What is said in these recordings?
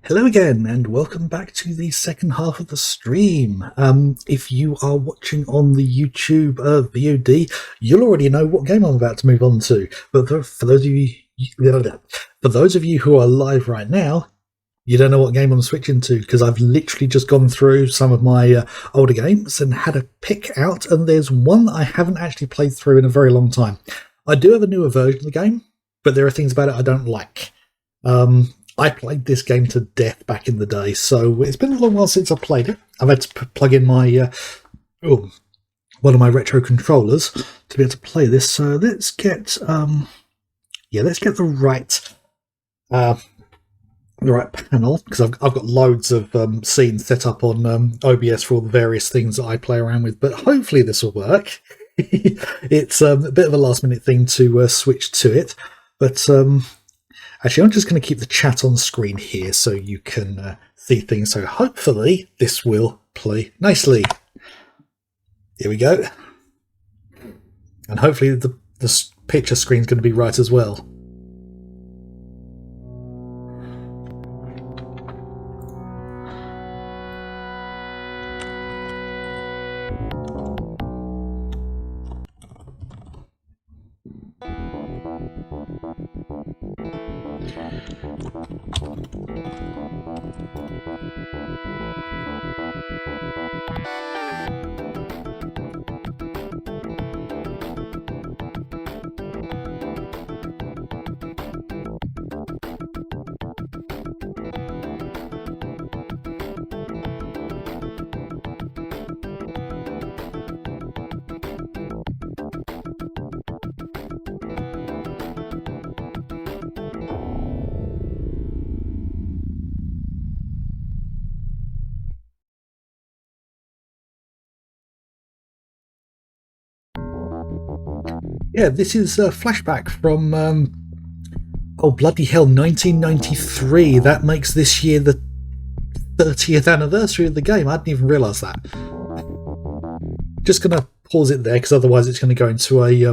Hello again, and welcome back to the second half of the stream. If you are watching on the YouTube VOD, you'll already know what game I'm about to move on to. But for those of you who are live right now, you don't know what game I'm switching to because I've literally just gone through some of my older games and had a pick out, and there's one that I haven't actually played through in a very long time. I do have a newer version of the game, but there are things about it I don't like. I played this game to death back in the day, so it's been a long while since I played it. I've had to plug in my one of my retro controllers to be able to play this. So let's get let's get the right panel, because I've got loads of scenes set up on OBS for all the various things that I play around with. But hopefully this will work. It's a bit of a last minute thing to switch to it, but. Actually, I'm just going to keep the chat on screen here so you can see things. So hopefully this will play nicely. Here we go. And hopefully the picture screen is going to be right as well. Yeah, this is Flashback from, oh bloody hell, 1993. That makes this year the 30th anniversary of the game. I didn't even realise that. Just going to pause it there, because otherwise it's going to go into a,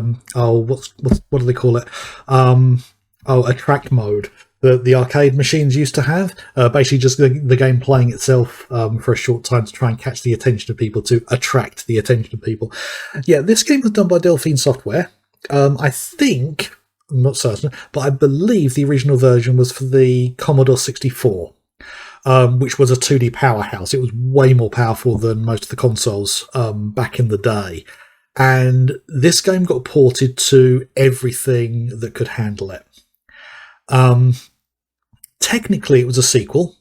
what do they call it? A track mode that the arcade machines used to have. Basically just the game playing itself for a short time to try and catch the attention of people, to attract the attention of people. Yeah, this game was done by Delphine Software. I think, I'm not certain, but I believe the original version was for the Commodore 64, which was a 2D powerhouse. It was way more powerful than most of the consoles back in the day. And this game got ported to everything that could handle it. Technically, it was a sequel,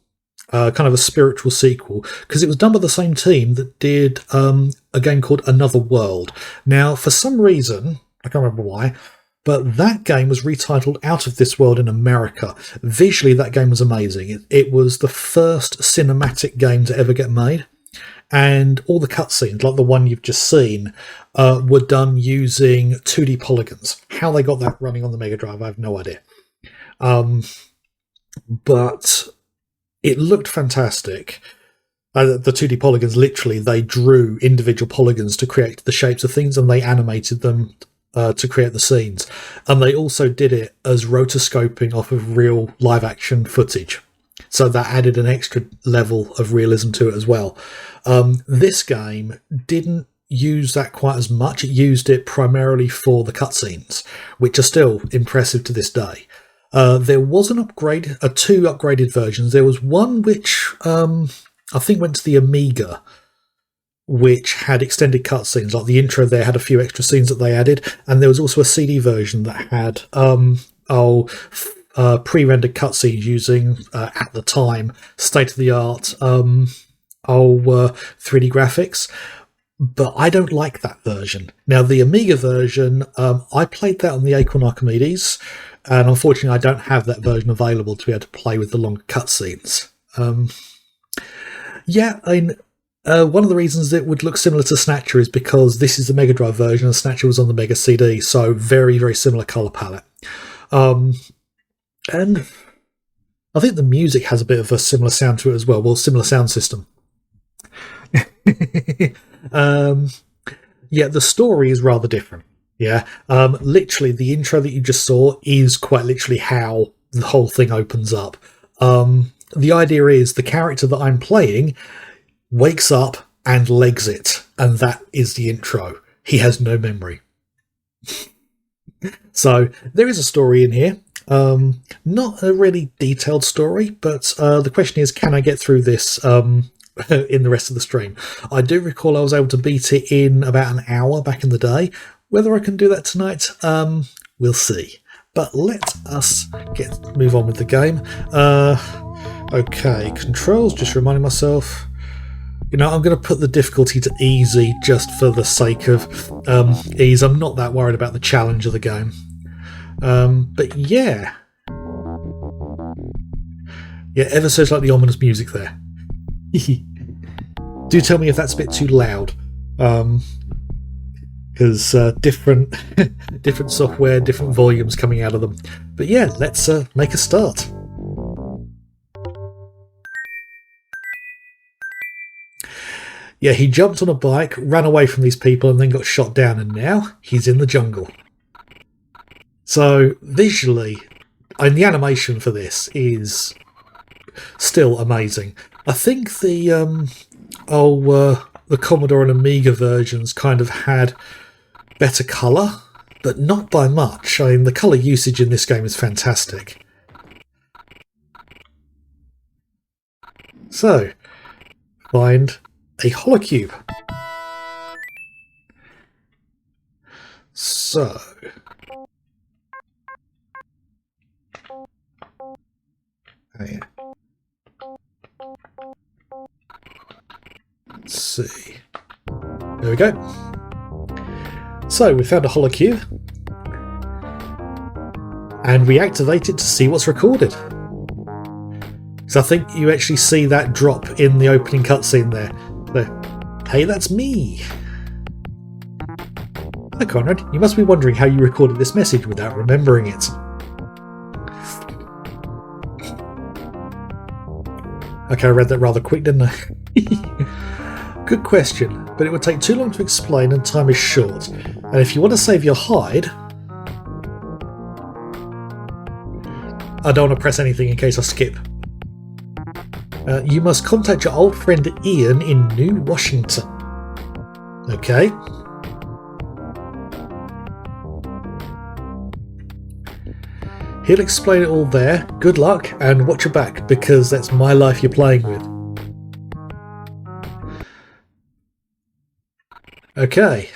kind of a spiritual sequel, because it was done by the same team that did a game called Another World. Now, for some reason, I can't remember why, but that game was retitled Out of This World in America. Visually, that game was amazing. It was the first cinematic game to ever get made, and all the cutscenes, like the one you've just seen, were done using 2D polygons. How they got that running on the Mega Drive, I have no idea. But it looked fantastic. The 2D polygons, literally, they drew individual polygons to create the shapes of things, and they animated them to create the scenes. And they also did it as rotoscoping off of real live-action footage. So that added an extra level of realism to it as well. This game didn't use that quite as much. It used it primarily for the cutscenes, which are still impressive to this day. There was an upgrade, two upgraded versions. There was one which I think went to the Amiga, which had extended cutscenes. Like the intro there had a few extra scenes that they added, and there was also a CD version that had pre-rendered cutscenes using, at the time, state-of-the-art 3D graphics. But I don't like that version. Now, the Amiga version, I played that on the Acorn Archimedes, and unfortunately I don't have that version available to be able to play with the longer cutscenes. One of the reasons it would look similar to Snatcher is because this is the Mega Drive version and Snatcher was on the Mega CD, so very, very similar colour palette. And I think the music has a bit of a similar sound to it as well, similar sound system. The story is rather different. Yeah, literally the intro that you just saw is quite literally how the whole thing opens up. the idea is the character that I'm playing wakes up and legs it, and that is the intro. He has no memory. So there is a story in here. Not a really detailed story, but the question is, can I get through this in the rest of the stream? I do recall I was able to beat it in about an hour back in the day. Whether I can do that tonight, we'll see. But let us move on with the game. Okay, controls, just reminding myself. You know, I'm going to put the difficulty to easy just for the sake of ease. I'm not that worried about the challenge of the game. But yeah. Yeah, ever so slightly ominous music there. Do tell me if that's a bit too loud. Because different software, different volumes coming out of them. But yeah, let's make a start. Yeah, he jumped on a bike, ran away from these people, and then got shot down, and now he's in the jungle. So visually, and the animation for this is still amazing. I think the Commodore and Amiga versions kind of had better colour, but not by much. I mean, the colour usage in this game is fantastic. So, find a holocube. So, let's see. There we go. So we found a holocube, and we activate it to see what's recorded. So I think you actually see that drop in the opening cutscene there. So, hey, that's me. Hi, Conrad. You must be wondering how you recorded this message without remembering it. Okay, I read that rather quick, didn't I? Good question, but it would take too long to explain and time is short. And if you want to save your hide... I don't want to press anything in case I skip. You must contact your old friend Ian in New Washington. Okay. He'll explain it all there. Good luck, and watch your back, because that's my life you're playing with. Okay.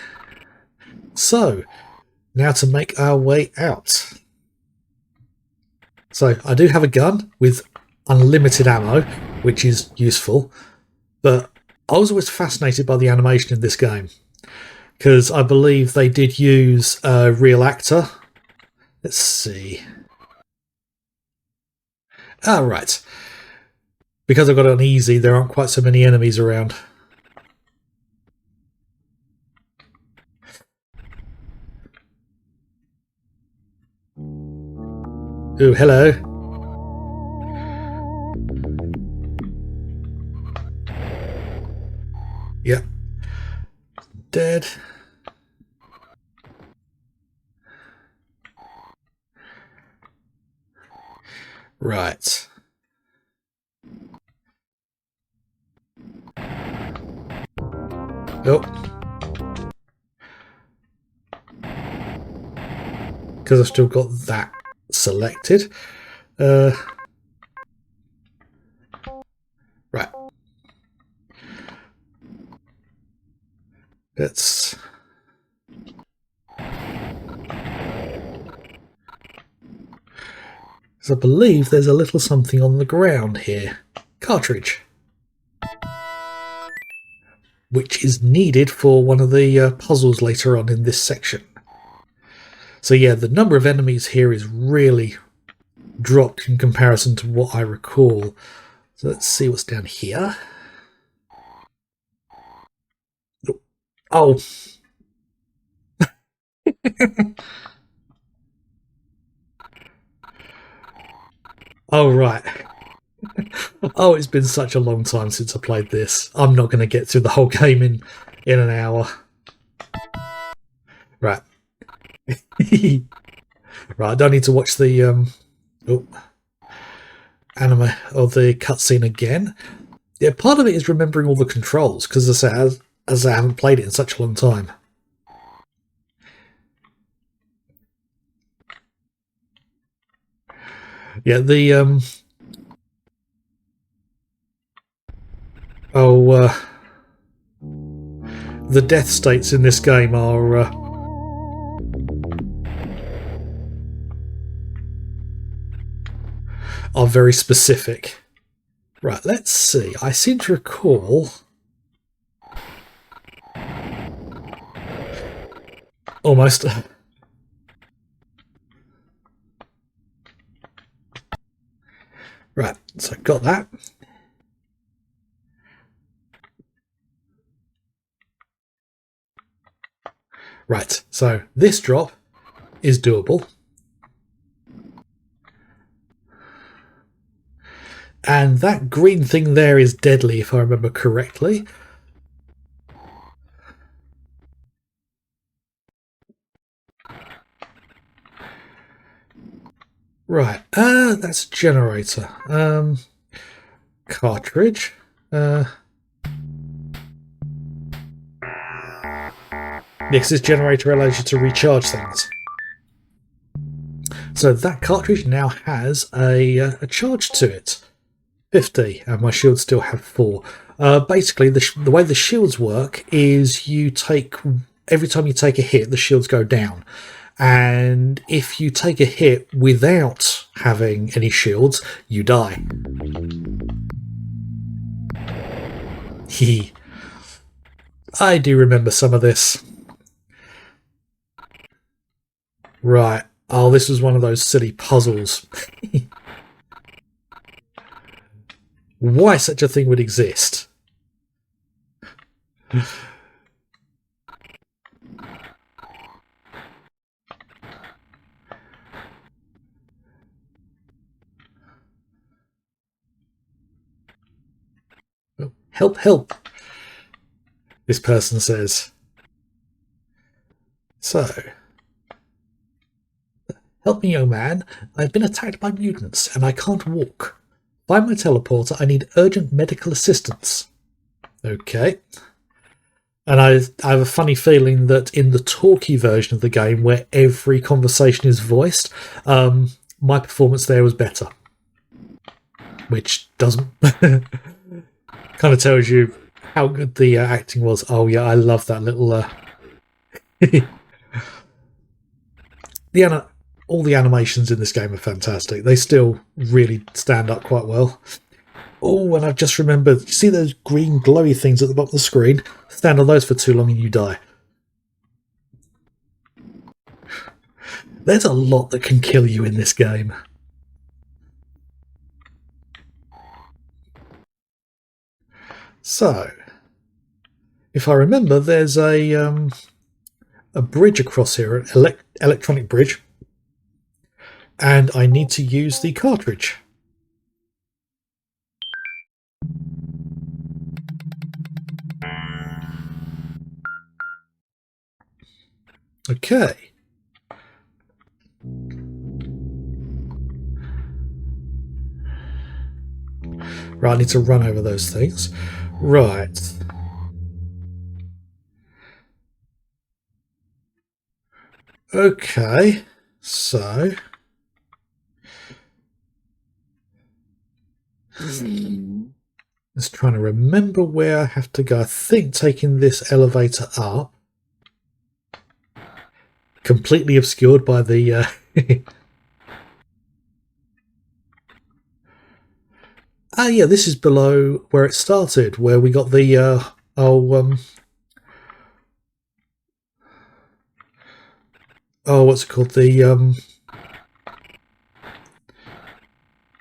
So, now to make our way out. So, I do have a gun with unlimited ammo, which is useful, but I was always fascinated by the animation in this game, because I believe they did use a real actor. Let's see. Ah, right. Because I've got it on easy, there aren't quite so many enemies around. Ooh, hello. Yep. Dead. Right. Oh. Because I've still got that selected. Right. Let's... I believe there's a little something on the ground here. Cartridge. Which is needed for one of the puzzles later on in this section. So yeah, the number of enemies here is really dropped in comparison to what I recall. So let's see what's down here. Oh. Oh, right. Oh, it's been such a long time since I played this. I'm not going to get through the whole game in an hour. Right. Right, I don't need to watch the... Oh. anime or the cutscene again. Yeah, part of it is remembering all the controls because as I haven't played it in such a long time. Yeah, the the death states in this game are very specific. Right, let's see. I seem to recall almost. Right, so got that. Right, so this drop is doable. And that green thing there is deadly, if I remember correctly. Right, that's a generator. Cartridge. Yes, this generator allows you to recharge things. So that cartridge now has a charge to it. 50, and my shields still have 4. Basically, the way the shields work is every time you take a hit, the shields go down. And if you take a hit without having any shields, you die. I do remember some of this. Right. Oh, this was one of those silly puzzles. Why such a thing would exist? Help, help, this person says. So, help me, young man. I've been attacked by mutants and I can't walk. Find my teleporter. I need urgent medical assistance. Okay. And I have a funny feeling that in the talkie version of the game, where every conversation is voiced, my performance there was better. Which doesn't... kind of tells you how good the acting was. Oh yeah, I love that little... all the animations in this game are fantastic. They still really stand up quite well. Oh, and I've just remembered, you see those green glowy things at the bottom of the screen? Stand on those for too long and you die. There's a lot that can kill you in this game. So, if I remember, there's a bridge across here, an electronic bridge, and I need to use the cartridge. Okay. Right, I need to run over those things. Right. Okay, so... just trying to remember where I have to go. I think taking this elevator up. Completely obscured by the... yeah, this is below where it started, where we got the... what's it called? The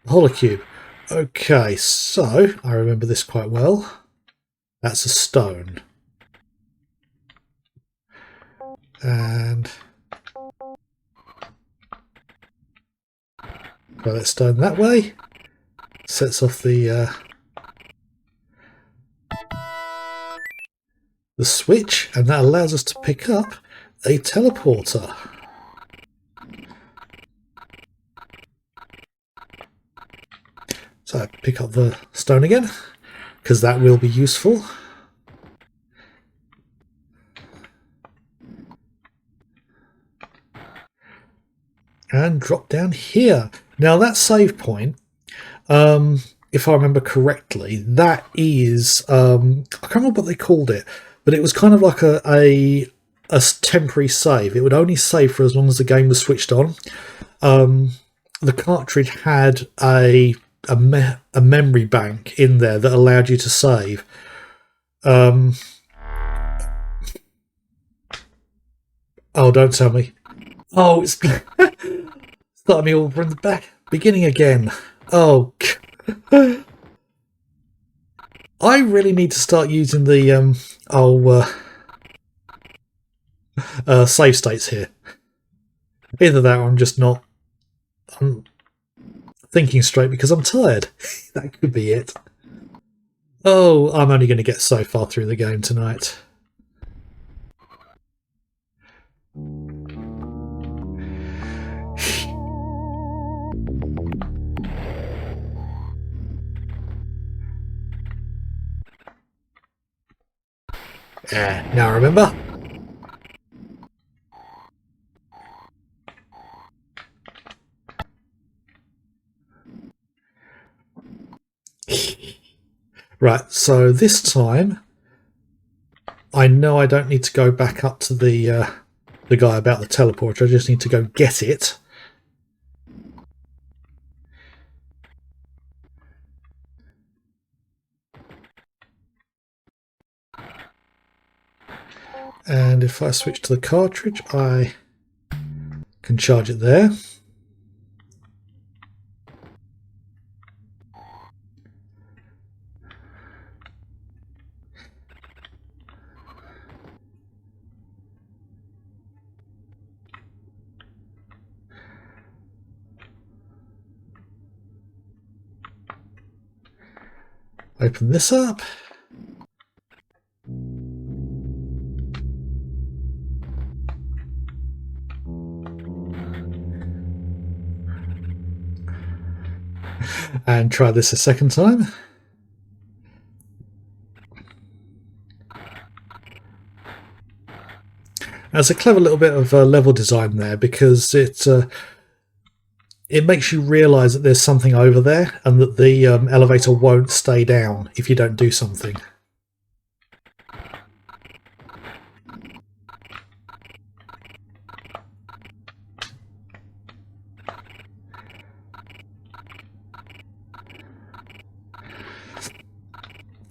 holocube. Okay, so I remember this quite well. That's a stone. And got that stone that way. Sets off the switch, and that allows us to pick up a teleporter. So pick up the stone again, because that will be useful. And drop down here. Now that save point, if I remember correctly, that is, I can't remember what they called it, but it was kind of like a temporary save. It would only save for as long as the game was switched on. The cartridge had a memory bank in there that allowed you to save. Oh, don't tell me. Oh, it's starting me all from the back, beginning again. Oh, I really need to start using the save states here. Either that, or I'm just not. I'm thinking straight because I'm tired. That could be it. Oh, I'm only going to get so far through the game tonight. Now remember. Right, so this time I know I don't need to go back up to the guy about the teleporter. I just need to go get it. And if I switch to the cartridge, I can charge it there. Open this up. And try this a second time. There's a clever little bit of level design there, because it makes you realise that there's something over there and that the elevator won't stay down if you don't do something.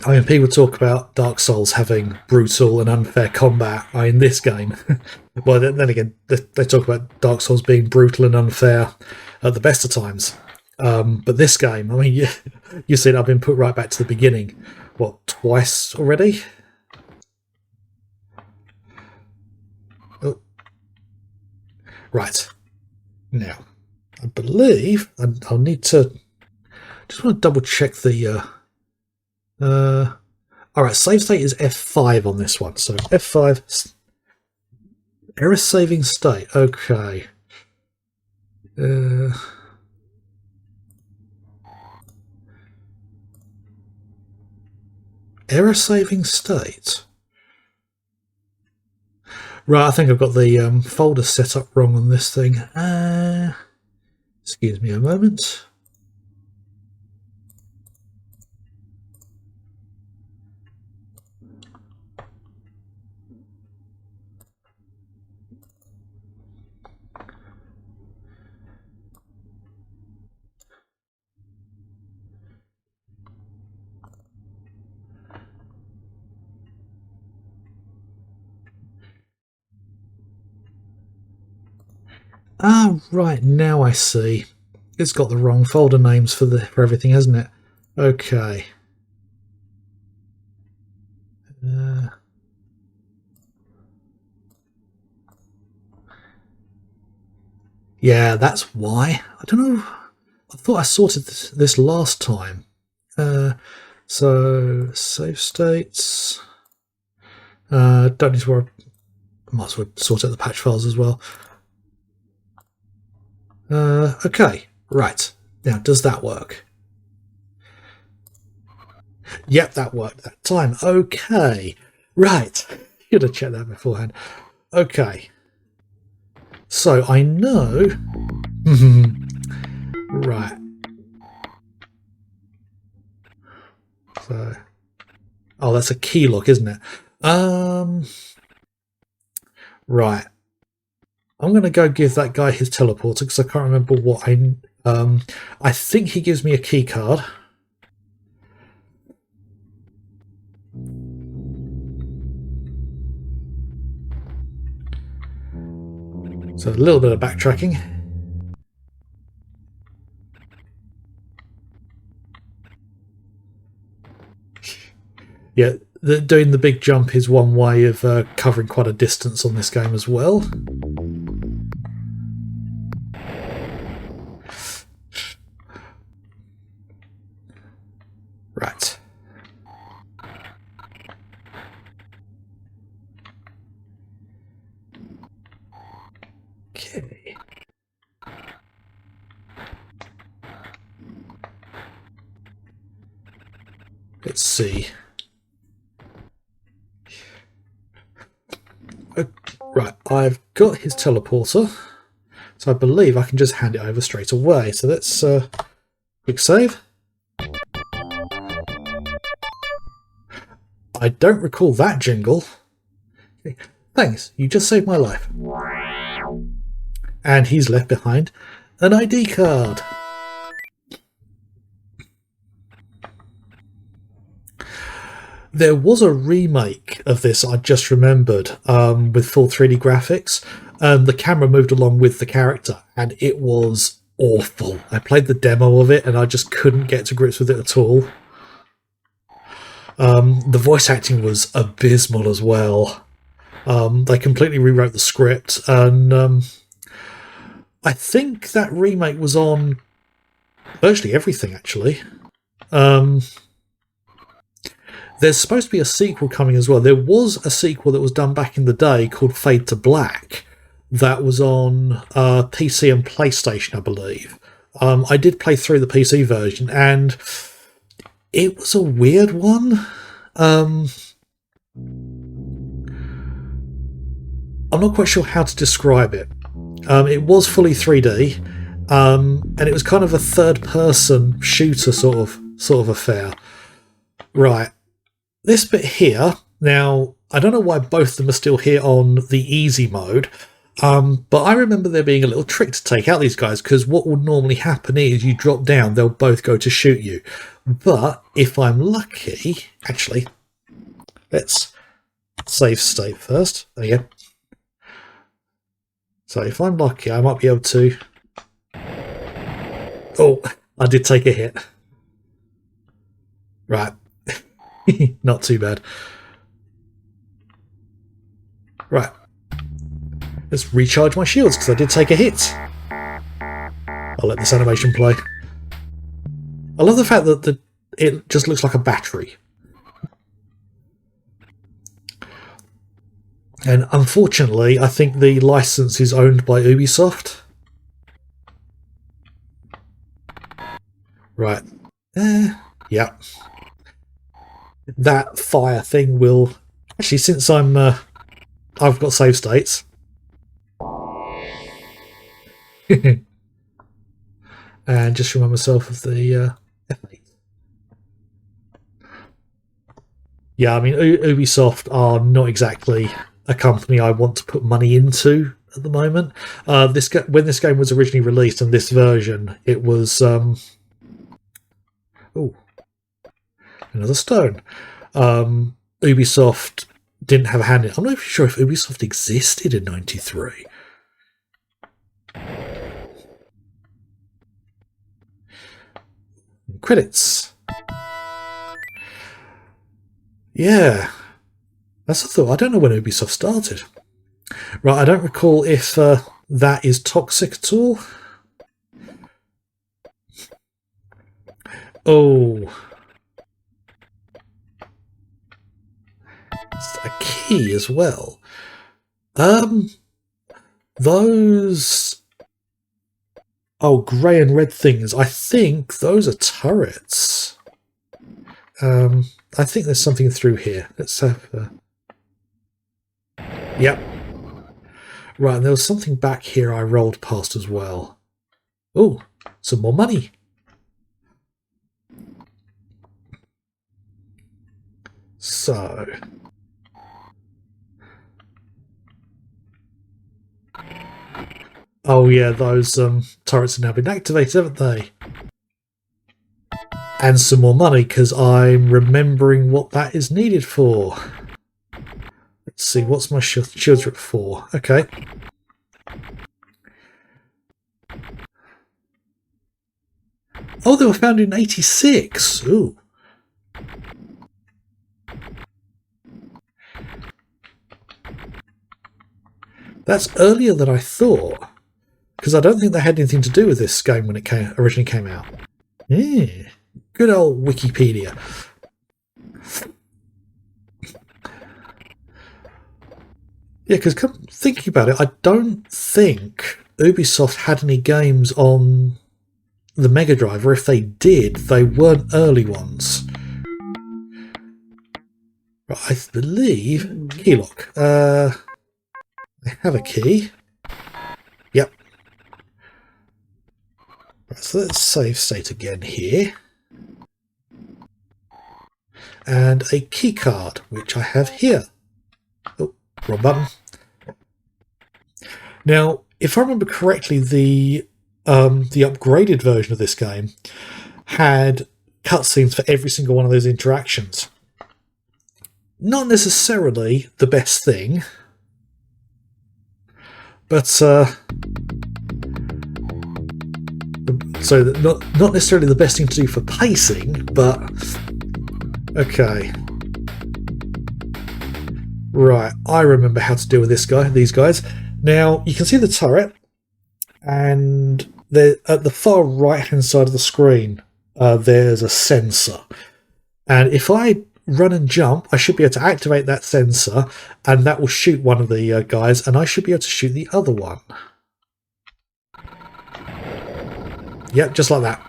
I mean, people talk about Dark Souls having brutal and unfair combat. In this game, well, then again, they talk about Dark Souls being brutal and unfair at the best of times. But this game, I mean, you see, I've been put right back to the beginning. What, twice already? Oh. Right. Now, I believe I'll need to just want to double check the. Alright, save state is F5 on this one. So F5, error saving state. Okay. Error saving state. Right, I think I've got the folder set up wrong on this thing. Excuse me a moment. Ah, right, now I see. It's got the wrong folder names for everything, hasn't it? Okay. Yeah, that's why. I don't know. I thought I sorted this last time. So, save states. Don't need to worry. I might as well sort out the patch files as well. Okay, right. Now, does that work? Yep, that worked that time. Okay. Right. You'd have checked that beforehand. Okay. So I know. Right. So. Oh, that's a key lock, isn't it? Right. I'm going to go give that guy his teleporter because I can't remember what I think he gives me a key card. So a little bit of backtracking. Yeah, doing the big jump is one way of covering quite a distance on this game as well. Right. Okay. Let's see. Right, I've got his teleporter, so I believe I can just hand it over straight away. So let's quick save. I don't recall that jingle. Thanks, you just saved my life. And he's left behind an ID card. There was a remake of this, I just remembered, with full 3D graphics. The camera moved along with the character, and it was awful. I played the demo of it, and I just couldn't get to grips with it at all. The voice acting was abysmal as well. They completely rewrote the script, and I think that remake was on virtually everything, actually. There's supposed to be a sequel coming as well. There was a sequel that was done back in the day called Fade to Black that was on PC and PlayStation, I believe. I did play through the PC version, and it was a weird one. I'm not quite sure how to describe it. It was fully 3D, and it was kind of a third-person shooter sort of affair. Right. This bit here, now, I don't know why both of them are still here on the easy mode, but I remember there being a little trick to take out these guys, because what will normally happen is you drop down, they'll both go to shoot you. But if I'm lucky, actually, let's save state first. There you go. So if I'm lucky, I might be able to... Oh, I did take a hit. Right. Not too bad. Right. Let's recharge my shields, because I did take a hit. I'll let this animation play. I love the fact that it just looks like a battery. And unfortunately, I think the license is owned by Ubisoft. Right. Yeah. That fire thing will... Actually, since I've got save states. And just remind myself of the F8. Yeah, I mean, Ubisoft are not exactly a company I want to put money into at the moment. When this game was originally released in this version, it was... oh, another stone. Ubisoft didn't have a hand in it. I'm not even sure if Ubisoft existed in '93. Credits. Yeah. That's the thought. I don't know when Ubisoft started. Right, I don't recall if that is toxic at all. Oh. It's a key as well. Those... Oh, grey and red things. I think those are turrets. I think there's something through here. Let's have... Yep. Right, and there was something back here I rolled past as well. Oh, some more money. So... Oh yeah, those turrets have now been activated, haven't they? And some more money, because I'm remembering what that is needed for. Let's see, what's my shields are at 4? Okay. Oh, they were found in 86. Ooh. That's earlier than I thought. Because I don't think they had anything to do with this game when it originally came out. Yeah. Good old Wikipedia. Yeah, because thinking about it, I don't think Ubisoft had any games on the Mega Drive, or if they did, they weren't early ones. Right, I believe... Keylock. I have a key. Yep. Right, so let's save state again here. And a key card, which I have here. Oh, wrong button. Now, if I remember correctly, the upgraded version of this game had cutscenes for every single one of those interactions. Not necessarily the best thing, but so not necessarily the best thing to do for pacing, but okay. Right, I remember how to deal with these guys. Now, you can see the turret, and at the far right-hand side of the screen, there's a sensor. And if I run and jump, I should be able to activate that sensor, and that will shoot one of the guys, and I should be able to shoot the other one. Yep, just like that.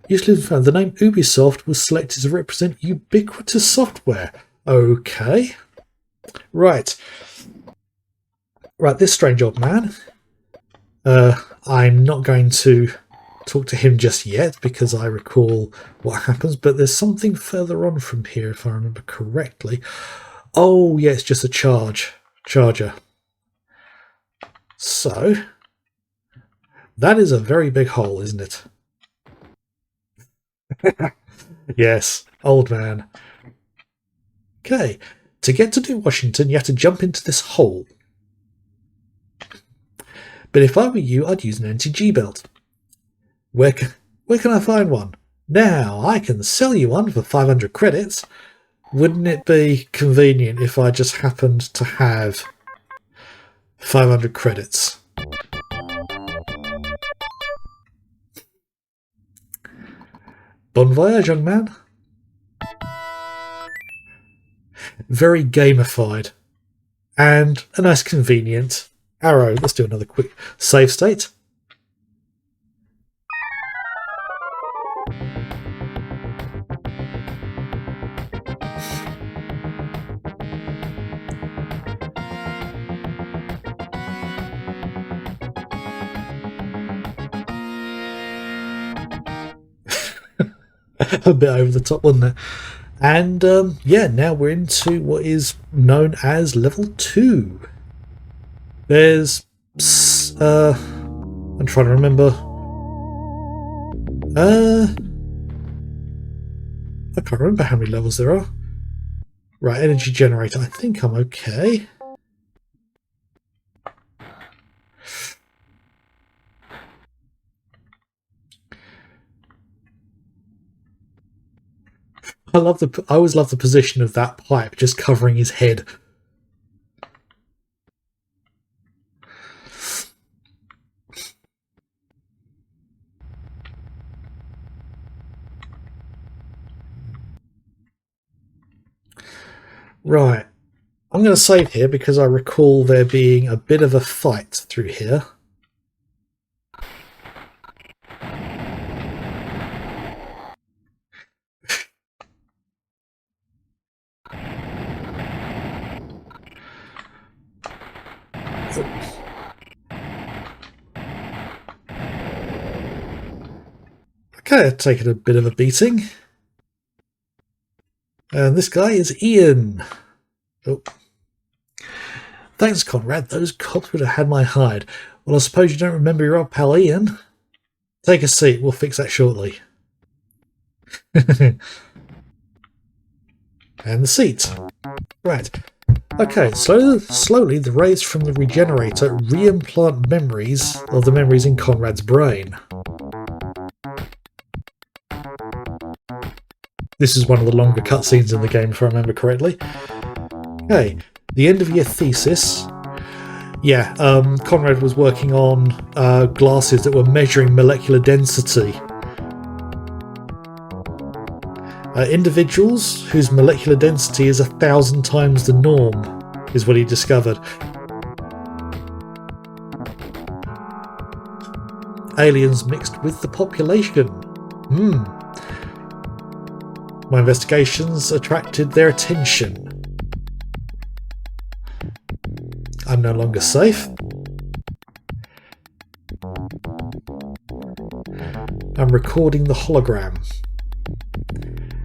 Usually found the name Ubisoft was selected to represent ubiquitous software. Okay. Right. Right, this strange old man. I'm not going to talk to him just yet because I recall what happens, but there's something further on from here if I remember correctly. Oh, yeah, it's just a charger. So, that is a very big hole, isn't it? Yes, old man. Okay, to get to New Washington, you have to jump into this hole. But if I were you, I'd use an anti-G belt. Where can I find one? Now, I can sell you one for 500 credits. Wouldn't it be convenient if I just happened to have 500 credits? Bon voyage, young man. Very gamified. And a nice convenient arrow. Let's do another quick save state. A bit over the top, wasn't it? And yeah, now we're into what is known as level 2. There's I'm trying to remember. I can't remember how many levels there are. Right, energy generator. I think I'm okay. I always love the position of that pipe just covering his head. Right. I'm going to save here because I recall there being a bit of a fight through here. Okay, I've taken a bit of a beating. And this guy is Ian. Oh. Thanks, Conrad. Those cops would have had my hide. Well, I suppose you don't remember your old pal Ian? Take a seat. We'll fix that shortly. And the seat. Right. Okay, slowly the rays from the regenerator re-implant memories of the memories in Conrad's brain. This is one of the longer cutscenes in the game, if I remember correctly. Okay, the end of your thesis. Yeah, Conrad was working on glasses that were measuring molecular density. Individuals whose molecular density is 1,000 times the norm is what he discovered. Aliens mixed with the population. My investigations attracted their attention. I'm no longer safe. I'm recording the hologram.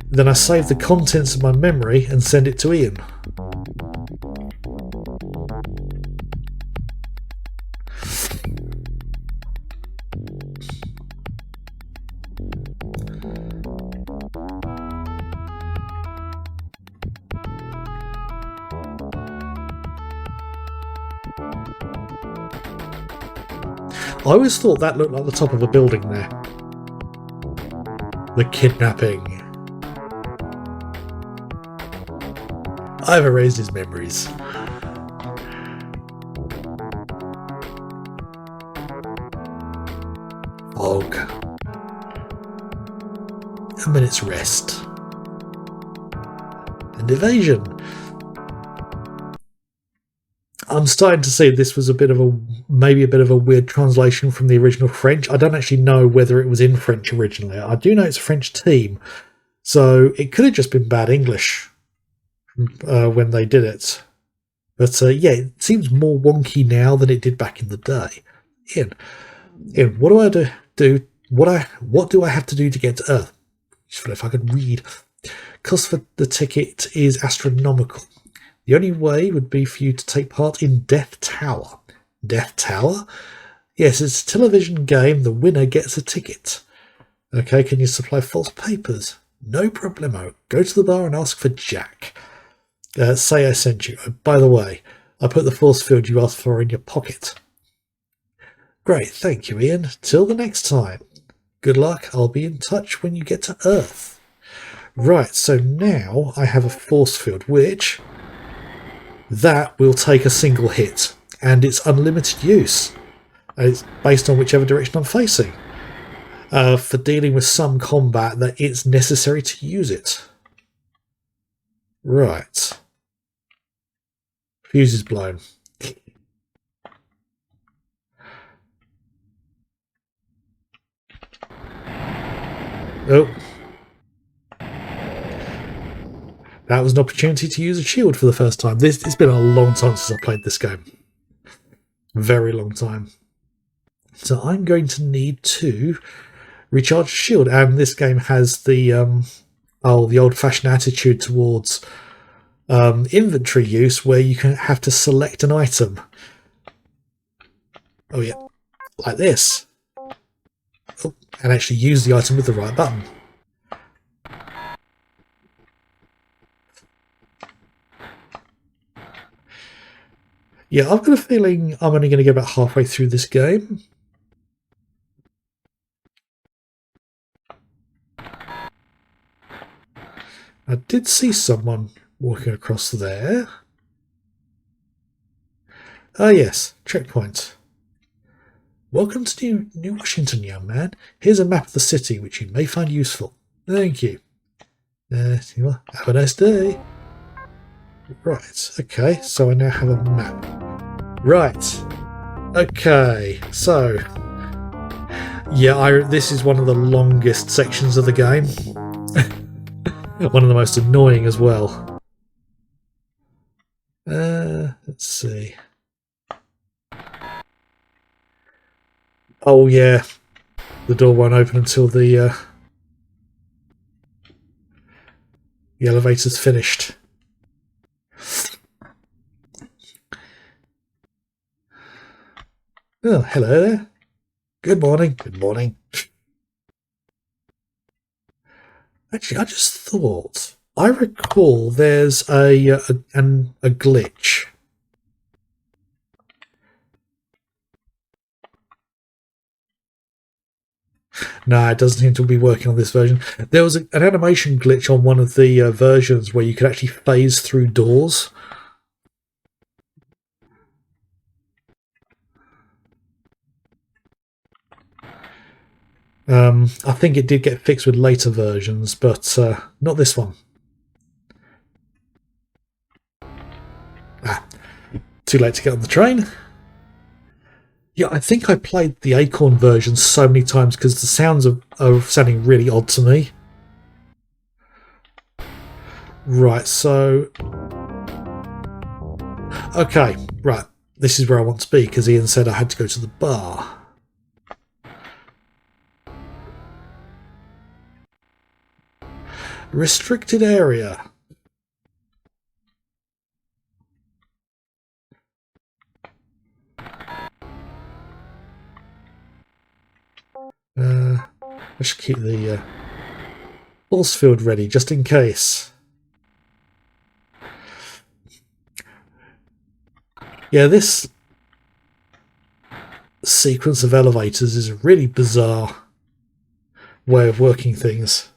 Then I save the contents of my memory and send it to Ian. I always thought that looked like the top of a building there. The kidnapping. I've erased his memories. Fog. A minute's rest. And evasion. I'm starting to see this was maybe a bit of a weird translation from the original French. I don't actually know whether it was in French originally. I do know it's a French team, so it could have just been bad English when they did it. But yeah, it seems more wonky now than it did back in the day. Ian, what do I do? What do I have to do to get to Earth? If I could read. Cost for the ticket is astronomical. The only way would be for you to take part in Death Tower. Death Tower? Yes, it's a television game. The winner gets a ticket. Okay, can you supply false papers? No problemo. Go to the bar and ask for Jack. Say I sent you. Oh, by the way, I put the force field you asked for in your pocket. Great, thank you, Ian. Till the next time. Good luck. I'll be in touch when you get to Earth. Right, so now I have a force field, which... that will take a single hit, and it's unlimited use. It's based on whichever direction I'm facing. For dealing with some combat, that it's necessary to use it. Right. Fuse is blown. Oh. That was an opportunity to use a shield for the first time. It's been a long time since I played this game. Very long time. So I'm going to need to recharge a shield. And this game has the old-fashioned attitude towards inventory use where you can have to select an item. Oh yeah, like this. Oh, and actually use the item with the right button. Yeah, I've got a feeling I'm only going to get about halfway through this game. I did see someone walking across there. Ah yes, checkpoint. Welcome to New Washington, young man. Here's a map of the city, which you may find useful. Thank you. Have a nice day. Right, okay, so I now have a map. Right, okay, so yeah, this is one of the longest sections of the game. One of the most annoying as well. Let's see. Oh yeah, the door won't open until the elevator's finished. Oh, hello there. Good morning. Good morning. Actually, I just thought, I recall there's a glitch. No, it doesn't seem to be working on this version. There was an animation glitch on one of the versions where you could actually phase through doors. I think it did get fixed with later versions, but not this one. Too late to get on the train. Yeah, I think I played the Acorn version so many times because the sounds are sounding really odd to me. Right, so... Okay, right. This is where I want to be because Ian said I had to go to the bar. Restricted area. I should keep the force field ready just in case. Yeah, this sequence of elevators is a really bizarre way of working things.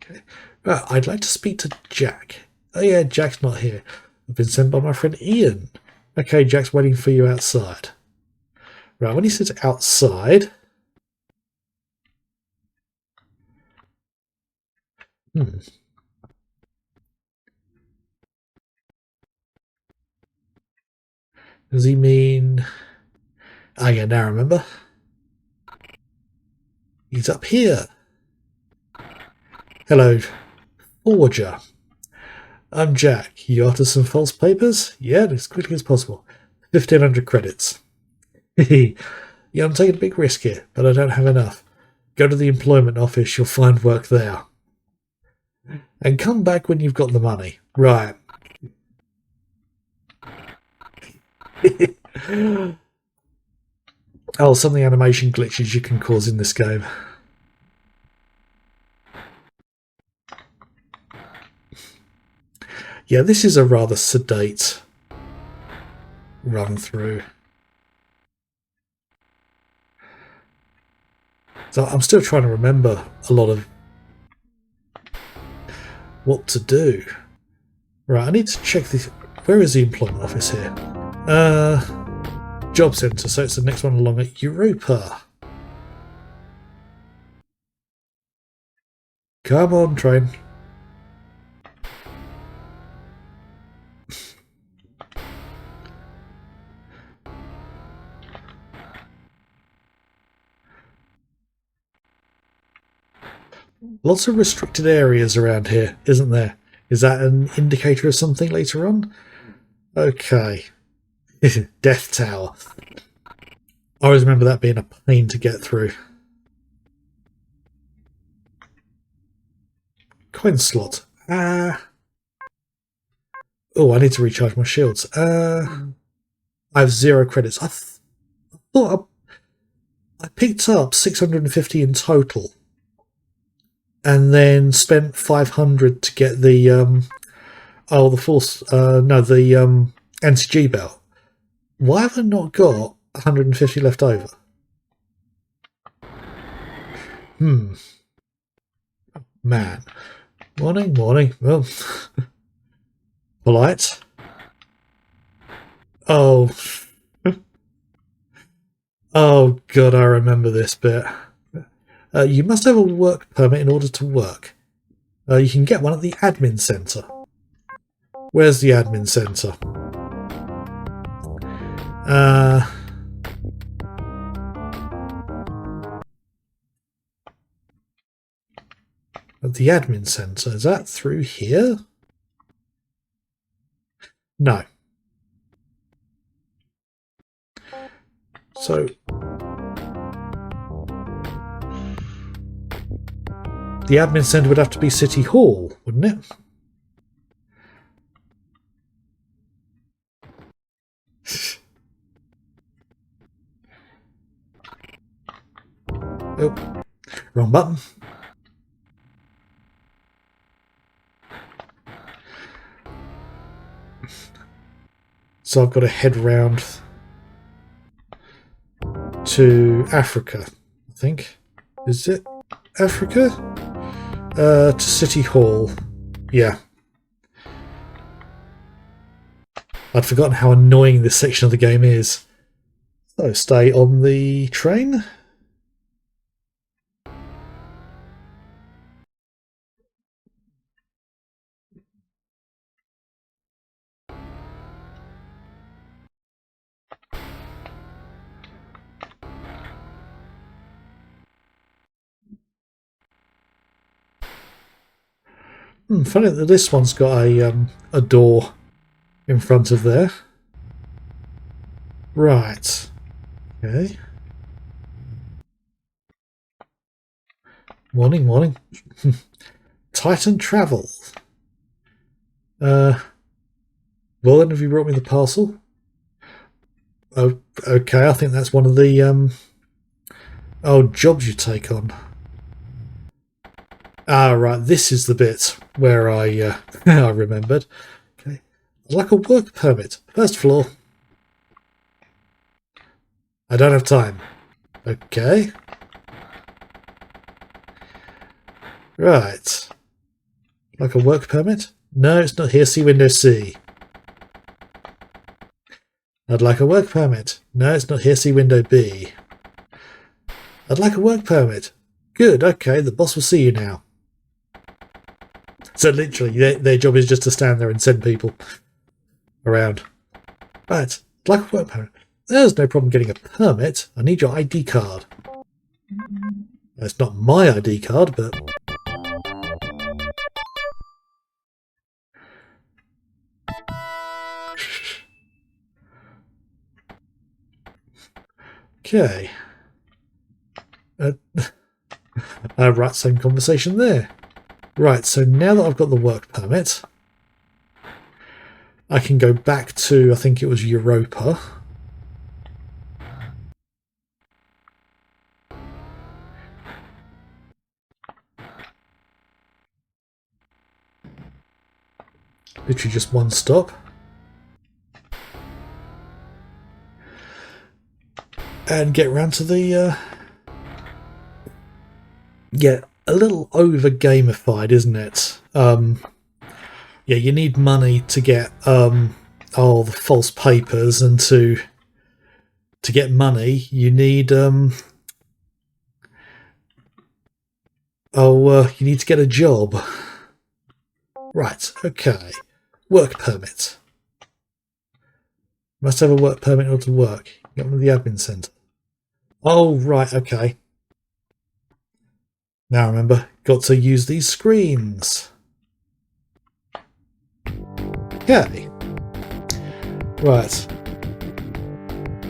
Okay. Right, I'd like to speak to Jack. Oh yeah, Jack's not here. I've been sent by my friend Ian. Okay, Jack's waiting for you outside. Right, when he says outside... Does he mean... Oh yeah, now I remember. He's up here. Hello, forger. I'm Jack. You after some false papers? Yeah, as quickly as possible. 1,500 credits. Yeah, I'm taking a big risk here, but I don't have enough. Go to the employment office, you'll find work there. And come back when you've got the money. Right. Oh, some of the animation glitches you can cause in this game. Yeah, this is a rather sedate run through. So I'm still trying to remember a lot of what to do. Right, I need to check this. Where is the employment office here? Job centre, so it's the next one along at Europa. Come on, train. Lots of restricted areas around here, isn't there? Is that an indicator of something later on? Okay. Death Tower. I always remember that being a pain to get through. Coin slot. Oh, I need to recharge my shields. I have 0 credits. I thought I picked up 650 in total. And then spent 500 to get the the force the anti-G belt. Why have I not got 150 left over? Man. Morning. Well, polite. Oh. Oh god, I remember this bit. You must have a work permit in order to work. You can get one at the admin centre. Where's the admin centre? At the admin centre. Is that through here? No. So the admin centre would have to be City Hall, wouldn't it? Oh, wrong button. So I've got to head round to Africa, I think. Is it Africa? To City Hall. Yeah. I'd forgotten how annoying this section of the game is. So stay on the train. Funny that this one's got a door in front of there. Right. Okay. Morning, morning. Titan Travel. Well then, have you brought me the parcel? Oh, okay, I think that's one of the jobs you take on. Ah, right, this is the bit where I I remembered. Okay. Like a work permit. First floor. I don't have time. Okay. Right. Like a work permit? No, it's not here. See window C. I'd like a work permit. No, it's not here. See window B. I'd like a work permit. Good, okay, the boss will see you now. So literally, their job is just to stand there and send people around. Right, like a work permit. There's no problem getting a permit. I need your ID card. It's not my ID card, but... Okay. Right, same conversation there. Right, so now that I've got the work permit, I can go back to, I think it was Europa. Literally just one stop. And get round to the... Yeah, a little over gamified, isn't it? Yeah, you need money to get the false papers, and to get money you need you need to get a job. Right, okay. Work permit. Must have a work permit in order to work. Get one of the admin centre. Oh, right, okay. Now remember, got to use these screens. Okay. Right.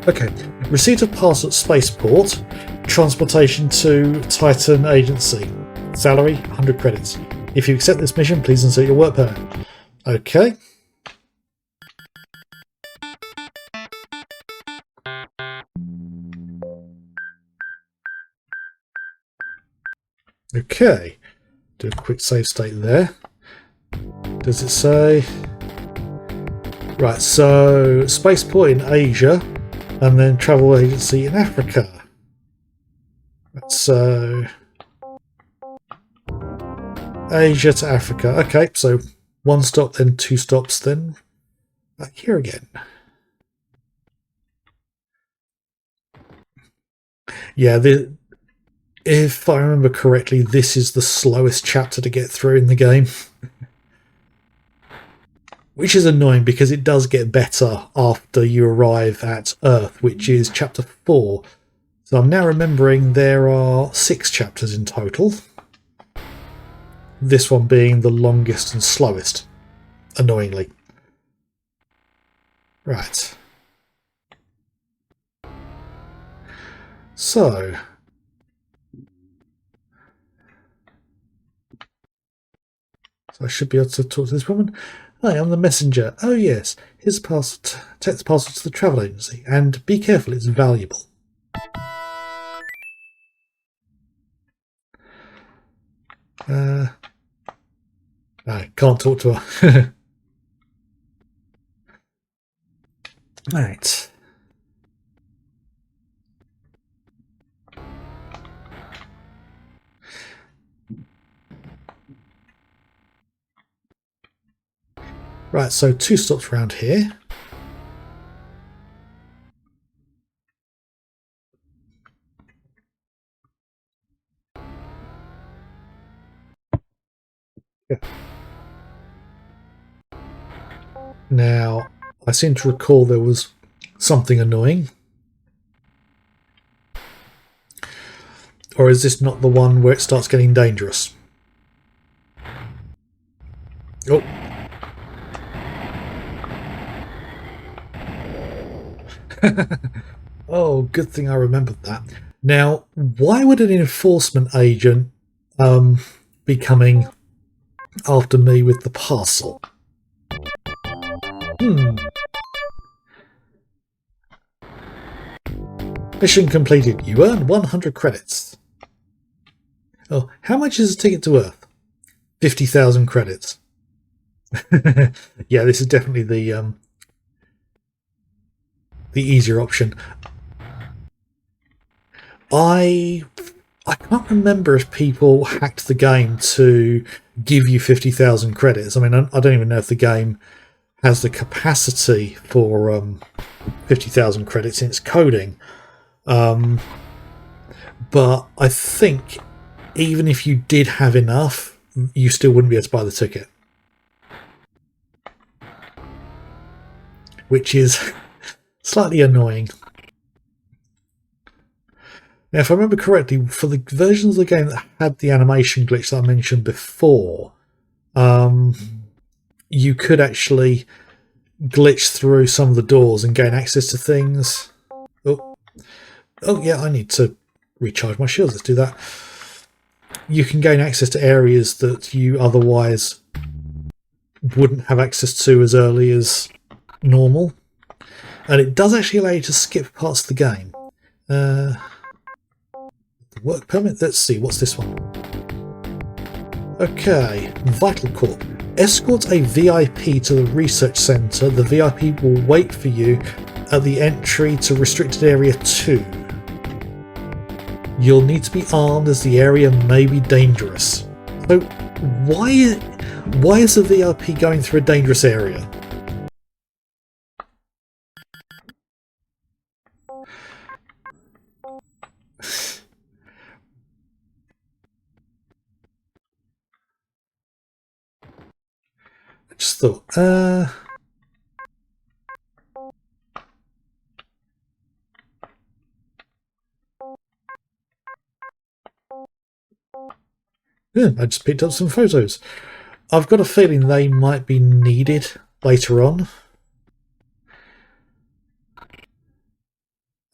Okay. Receipt of parcel at Spaceport. Transportation to Titan Agency. Salary, 100 credits. If you accept this mission, please insert your work permit. Okay. Okay. Do a quick save state there. Does it say... Right, so Spaceport in Asia, and then travel agency in Africa. So Asia to Africa. Okay, so one stop, then two stops, then back here again. Yeah, If I remember correctly, this is the slowest chapter to get through in the game. Which is annoying because it does get better after you arrive at Earth, which is chapter 4. So I'm now remembering there are 6 chapters in total. This one being the longest and slowest, annoyingly. Right. So I should be able to talk to this woman. Hi, I'm the messenger. Oh yes, here's a parcel. Take the parcel to the travel agency, and be careful, it's valuable. I can't talk to her. Right. Right, so 2 stops around here. Yeah. Now, I seem to recall there was something annoying. Or is this not the one where it starts getting dangerous? Oh. Oh, good thing I remembered that. Now, why would an enforcement agent be coming after me with the parcel? Mission completed. You earned 100 credits. Oh, how much is a ticket to Earth? 50,000 credits. Yeah, this is definitely the easier option. I can't remember if people hacked the game to give you 50,000 credits. I mean, I don't even know if the game has the capacity for 50,000 credits in its coding. But I think even if you did have enough, you still wouldn't be able to buy the ticket. Which is slightly annoying. Now, if I remember correctly, for the versions of the game that had the animation glitch that I mentioned before, you could actually glitch through some of the doors and gain access to things. Oh yeah, I need to recharge my shields. Let's do that. You can gain access to areas that you otherwise wouldn't have access to as early as normal. And it does actually allow you to skip parts of the game. The work permit, let's see, what's this one? Okay, Vital Corp. Escort a VIP to the research centre. The VIP will wait for you at the entry to restricted area 2. You'll need to be armed as the area may be dangerous. So why is the VIP going through a dangerous area? I just thought, yeah, I just picked up some photos. I've got a feeling they might be needed later on.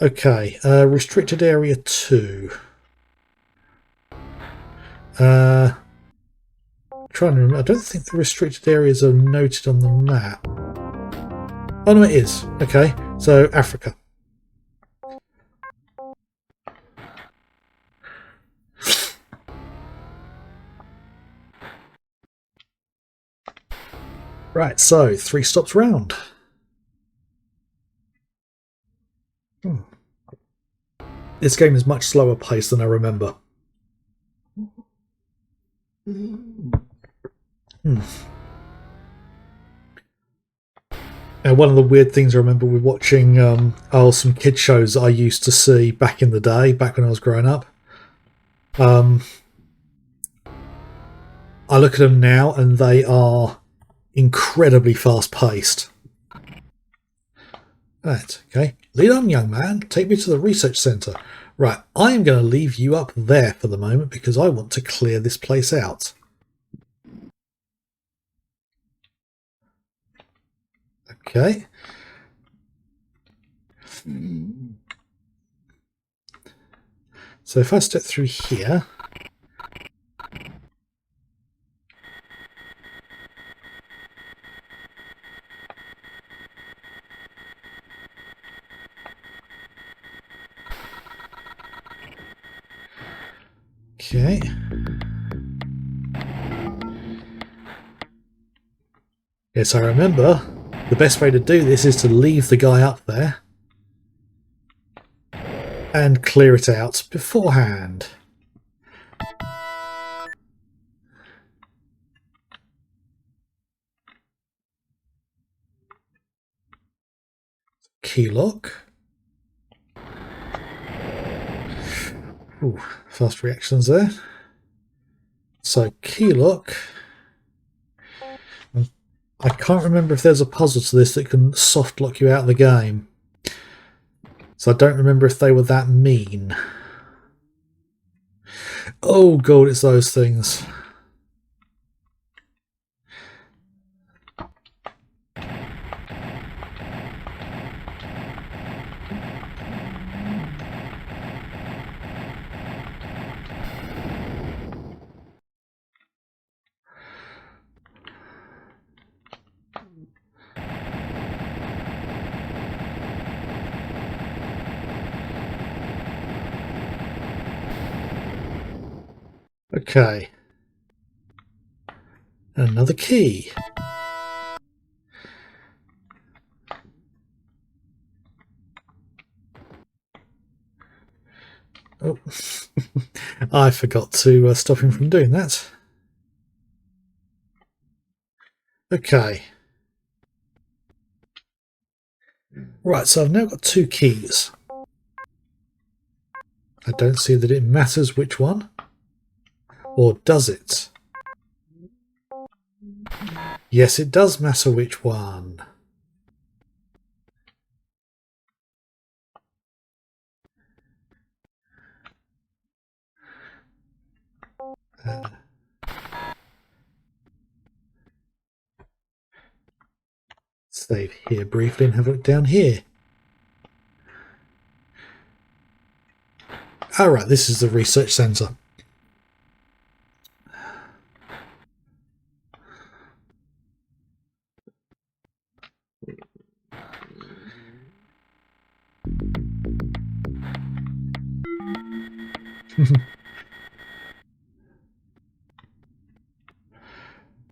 Okay, restricted area 2. Trying to remember. I don't think the restricted areas are noted on the map. Oh no, it is. Okay, so Africa. Right, so 3 stops round. This game is much slower paced than I remember. Now, one of the weird things I remember with watching some kid shows I used to see back in the day, back when I was growing up. I look at them now and they are incredibly fast paced. Right, okay. Lead on, young man. Take me to the research centre. Right, I am going to leave you up there for the moment because I want to clear this place out. Okay. So if I step through here... Okay. Yes, I remember the best way to do this is to leave the guy up there and clear it out beforehand. Key lock. Ooh, fast reactions there. So key lock. I can't remember if there's a puzzle to this that can soft lock you out of the game. So I don't remember if they were that mean. Oh god, it's those things. Okay. Another key. Oh, I forgot to stop him from doing that. Okay. Right, so I've now got 2 keys. I don't see that it matters which one. Or does it? Yes, it does matter which one. Save here briefly and have a look down here. Alright, this is the research centre.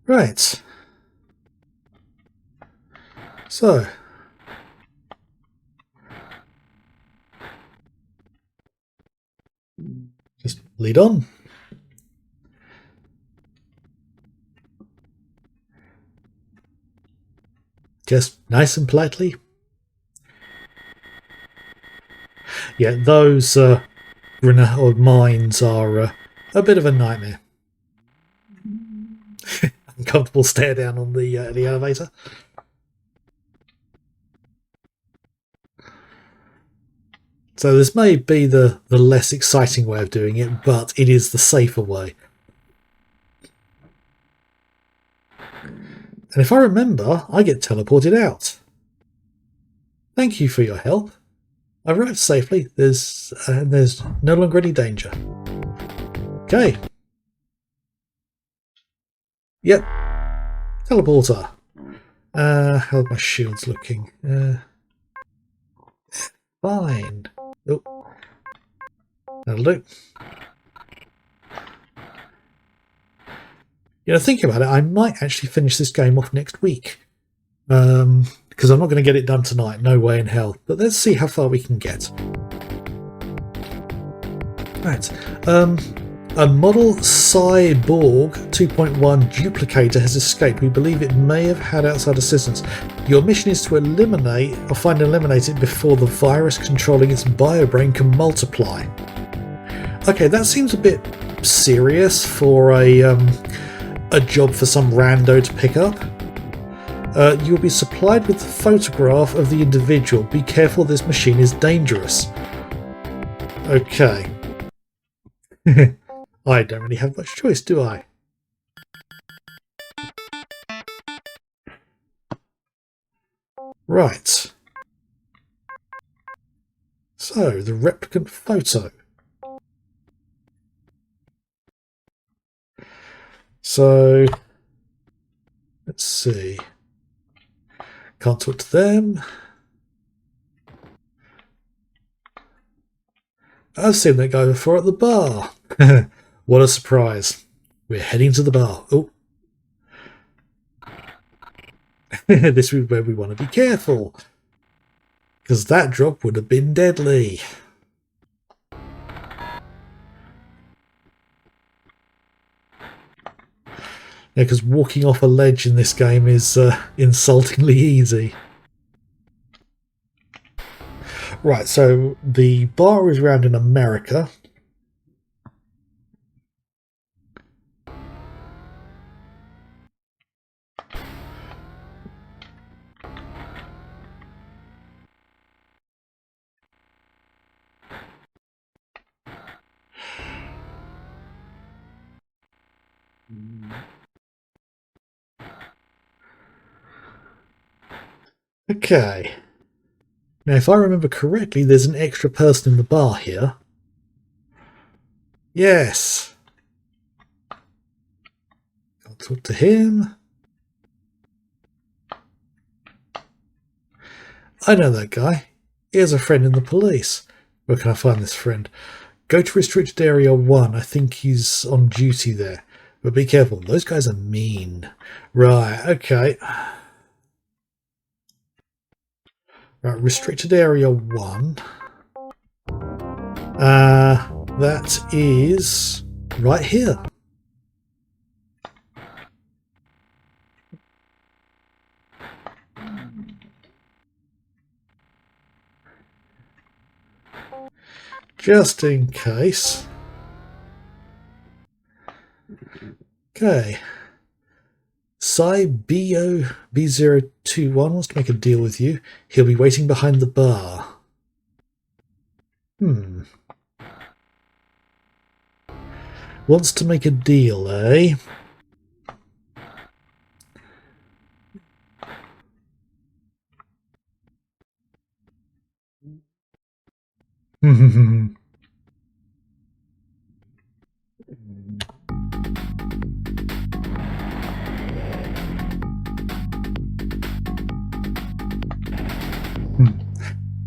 Right. So. Just lead on. Just nice and politely. Yeah, those mines are a bit of a nightmare. Uncomfortable stare down on the elevator. So this may be the less exciting way of doing it, but it is the safer way. And if I remember, I get teleported out. Thank you for your help. I arrived safely. There's no longer any danger. Okay. Yep. Teleporter. How are my shields looking? Fine. Oh. That'll do. You know, thinking about it, I might actually finish this game off next week. Because I'm not going to get it done tonight. No way in hell. But let's see how far we can get. Right. A model Cyborg 2.1 duplicator has escaped. We believe it may have had outside assistance. Your mission is to eliminate or find and eliminate it before the virus controlling its biobrain can multiply. Okay, that seems a bit serious for a job for some rando to pick up. You'll be supplied with a photograph of the individual. Be careful, this machine is dangerous. Okay. I don't really have much choice, do I? Right. So, the replicant photo. So, let's see. Can't talk to them. I've seen that guy before at the bar. What a surprise. We're heading to the bar. Oh. This is where we want to be careful. Because that drop would have been deadly. Yeah, because walking off a ledge in this game is insultingly easy. Right, so the bar is around in America. Okay. Now, if I remember correctly, there's an extra person in the bar here. Yes. I'll talk to him. I know that guy. He has a friend in the police. Where can I find this friend? Go to restricted area 1. I think he's on duty there. But be careful. Those guys are mean. Right, okay. Right, restricted area 1. That is right here. Just in case. Okay. Psy B021 wants to make a deal with you. He'll be waiting behind the bar. Wants to make a deal, eh?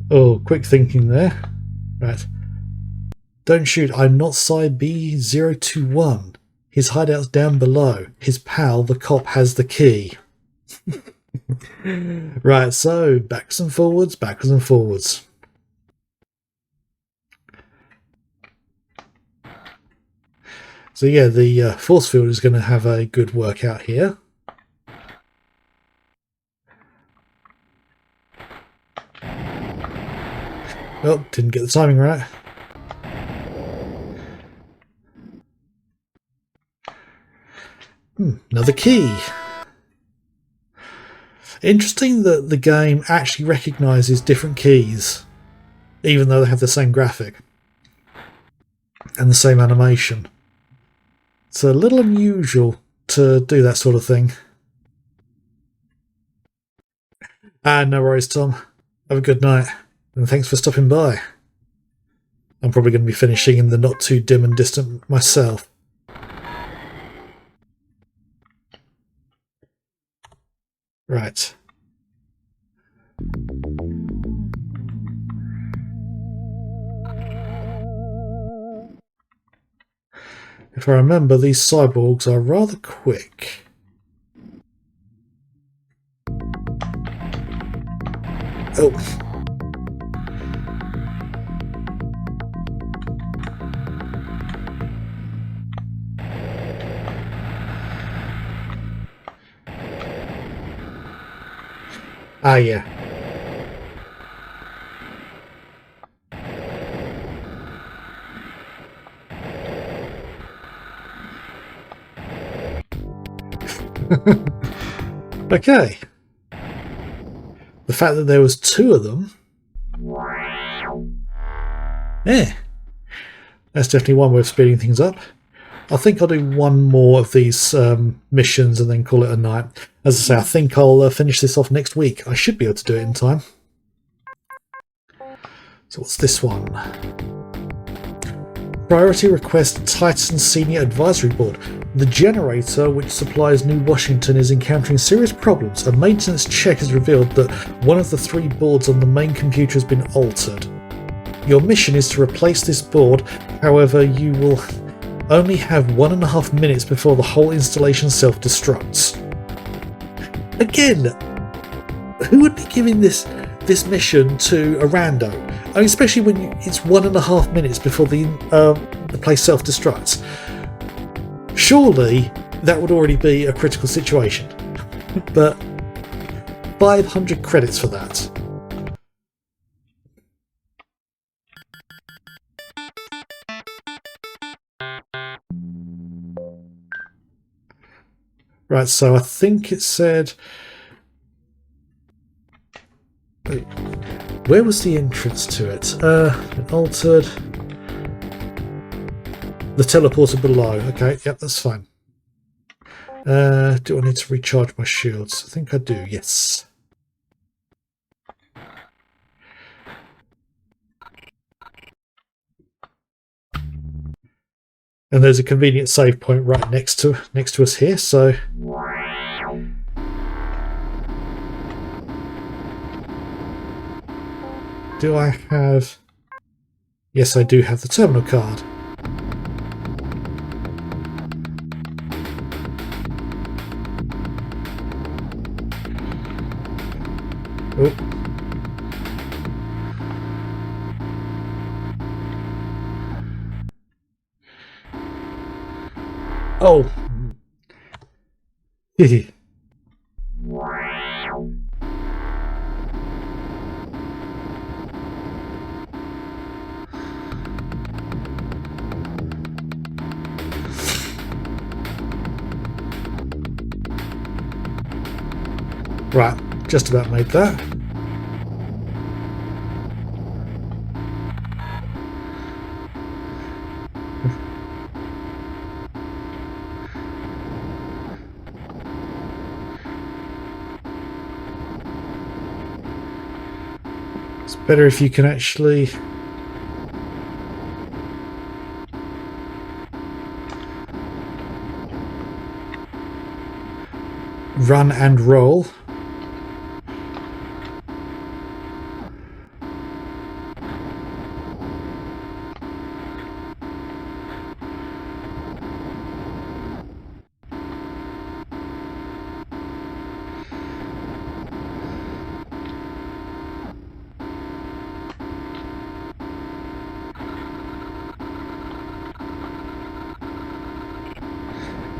Oh, quick thinking there. Right. Don't shoot, I'm not Psy B021. His hideout's down below. His pal, the cop, has the key. Right, so backwards and forwards, backwards and forwards. So yeah, the force field is going to have a good workout here. Oh, didn't get the timing right. Another key. Interesting that the game actually recognises different keys, even though they have the same graphic and the same animation. It's a little unusual to do that sort of thing. No worries, Tom. Have a good night, and thanks for stopping by. I'm probably going to be finishing in the not too dim and distant myself. Right. If I remember, these cyborgs are rather quick. Oh. Yeah. Okay. The fact that there was 2 of them. Yeah. That's definitely one way of speeding things up. I think I'll do one more of these missions and then call it a night. As I say, I think I'll finish this off next week. I should be able to do it in time. So what's this one? Priority request Titan Senior Advisory Board. The generator which supplies New Washington is encountering serious problems. A maintenance check has revealed that one of the 3 boards on the main computer has been altered. Your mission is to replace this board, however you will only have 1.5 minutes before the whole installation self-destructs. Again, who would be giving this mission to a rando? I mean, especially when it's 1.5 minutes before the place self-destructs. Surely that would already be a critical situation. But 500 credits for that. Right, so I think it said... Wait, where was the entrance to it? It altered... The teleporter below. Okay, yep, that's fine. Do I need to recharge my shields? I think I do, yes. And there's a convenient save point right next to us here, so... Do I have... Yes, I do have the terminal card. Oh. Oh. Right, just about made that. It's better if you can actually run and roll.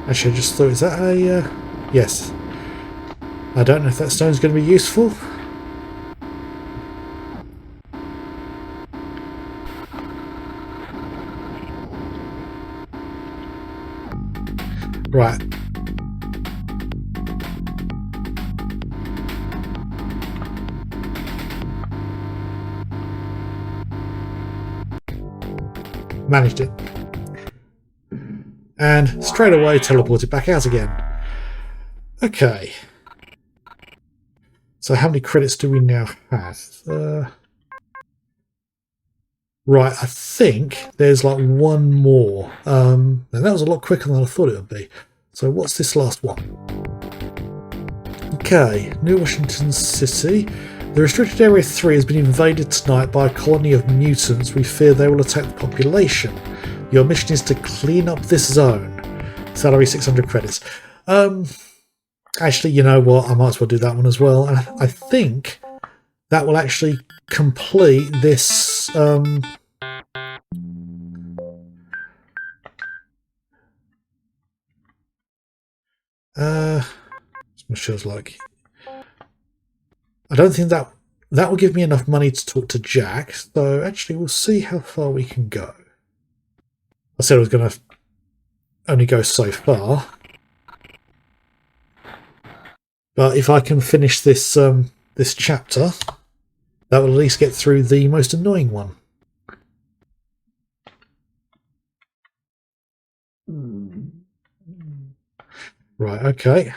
Actually, I just thought, is that a... yes. I don't know if that stone's going to be useful. Right. Managed it. And straight away teleported back out again. Okay. So how many credits do we now have? Right, I think there's like one more. And that was a lot quicker than I thought it would be. So what's this last one? Okay, New Washington City. The restricted area 3 has been invaded tonight by a colony of mutants. We fear they will attack the population. Your mission is to clean up this zone. Salary 600 credits. Actually, you know what? I might as well do that one as well. And I think that will actually complete this. My show's like. I don't think that will give me enough money to talk to Jack. So actually, we'll see how far we can go. I said I was going to only go so far. But if I can finish this this chapter, that will at least get through the most annoying one. Right, okay.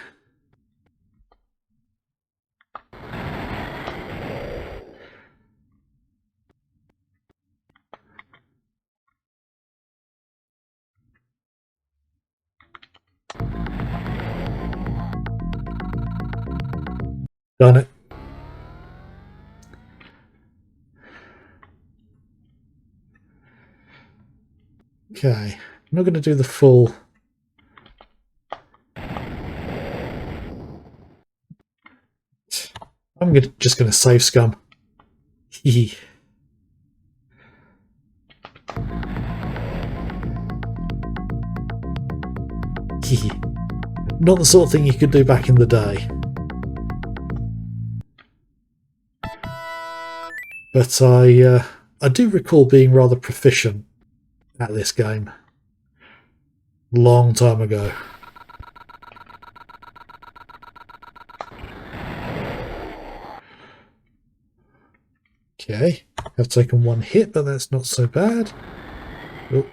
Done it. Okay, I'm not going to do the full. I'm just going to save scum. Not the sort of thing you could do back in the day. But I do recall being rather proficient at this game. Long time ago. Okay, I've taken one hit, but that's not so bad. Oh.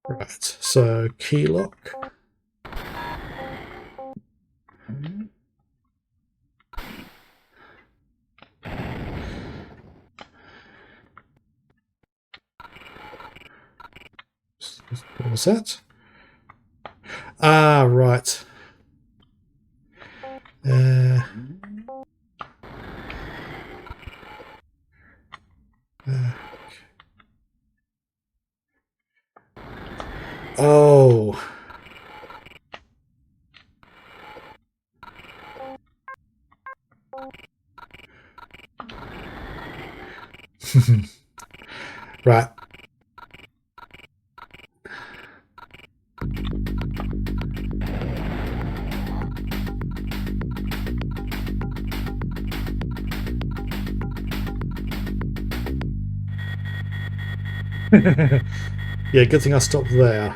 Right, so key lock. What was that? Ah, right. Oh. Right. Yeah, good thing I stopped there.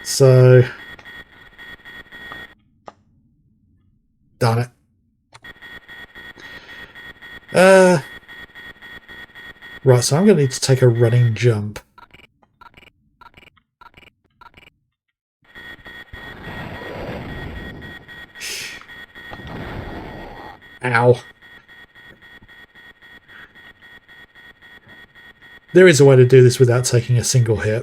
So, darn it. Right, so I'm going to need to take a running jump. Ow. There is a way to do this without taking a single hit.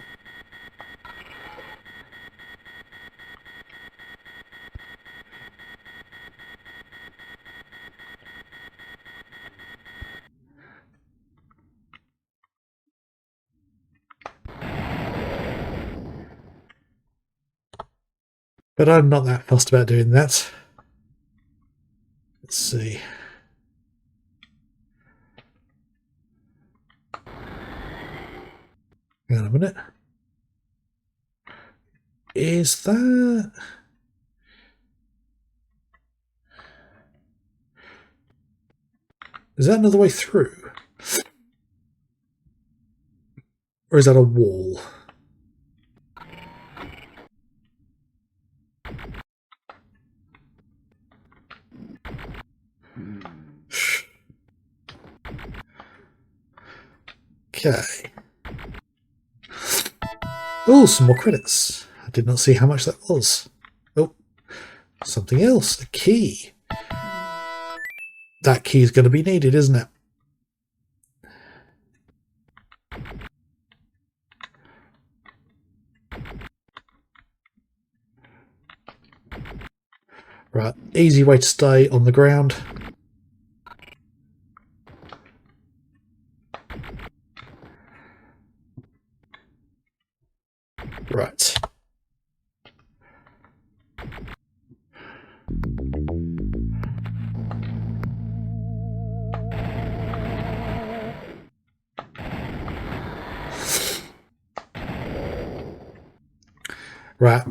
But I'm not that fussed about doing that. Let's see. Hang on a minute. Is that... Is that another way through? Or is that a wall? Okay. Oh, some more credits. I did not see how much that was. Oh, something else. A key. That key is going to be needed, isn't it? Right, easy way to stay on the ground. Right. Right.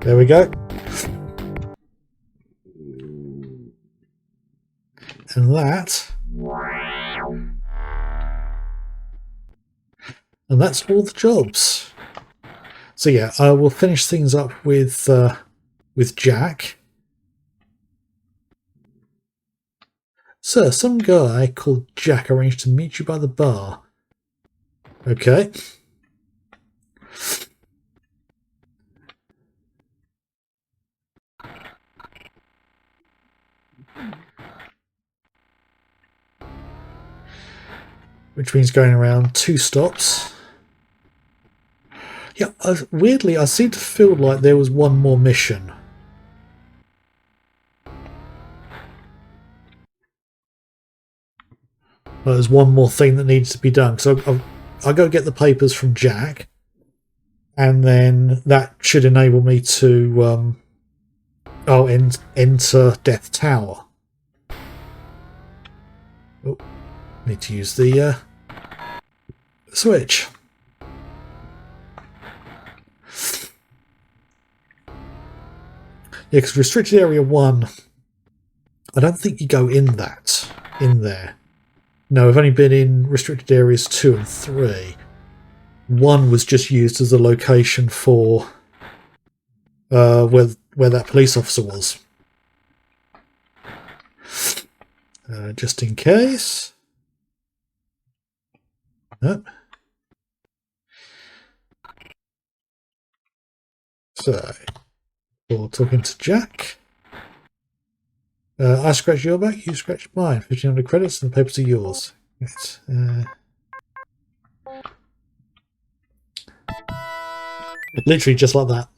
There we go. And that's all the jobs. So yeah, I will finish things up with Jack. Sir, some guy called Jack arranged to meet you by the bar. Okay. Which means going around 2 stops. Yeah, weirdly, I seem to feel like there was one more mission. There's one more thing that needs to be done. So I'll go get the papers from Jack, and then that should enable me to enter Death Tower. Oh, need to use the switch. Yeah, because restricted area 1, I don't think you go in there. No, I've only been in restricted areas 2 and 3. 1 was just used as a location for where that police officer was. Just in case. Nope. So, for talking to Jack. I scratch your back, you scratch mine. 1,500 credits and the papers are yours. Right. Literally just like that.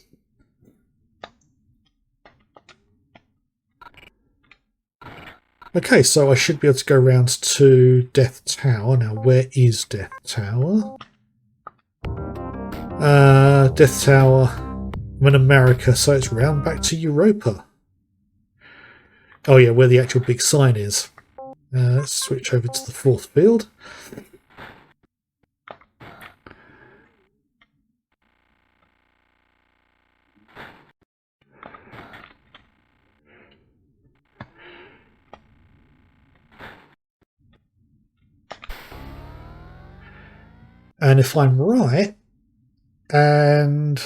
Okay, so I should be able to go around to Death Tower. Now, where is Death Tower? Death Tower. I'm in America, so it's round back to Europa. Oh yeah, where the actual big sign is. Let's switch over to the 4th field. And if I'm right, and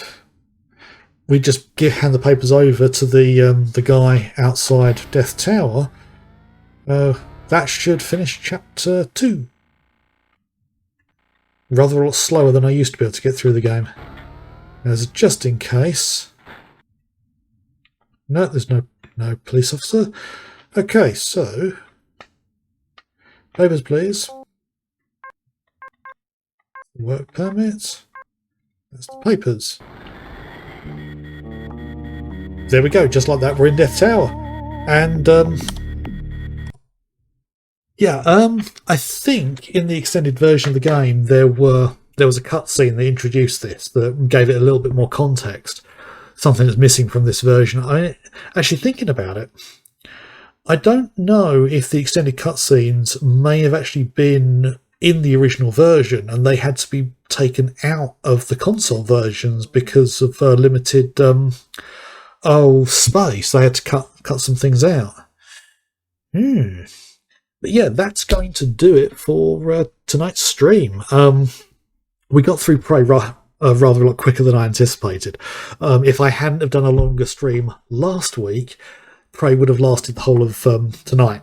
we just hand the papers over to the guy outside Death Tower, that should finish chapter 2. Rather a lot slower than I used to be able to get through the game. As just in case. No, there's no police officer. Okay, so papers, please. Work permit. That's the papers. There we go, just like that, we're in Death Tower. And I think in the extended version of the game there was a cutscene that introduced this, that gave it a little bit more context. Something that's missing from this version. Actually thinking about it, I don't know if the extended cutscenes may have actually been in the original version and they had to be taken out of the console versions because of limited space. They had to cut some things out. But yeah, that's going to do it for tonight's stream. We got through Prey rather a lot quicker than I anticipated. If I hadn't have done a longer stream last week, Prey would have lasted the whole of tonight.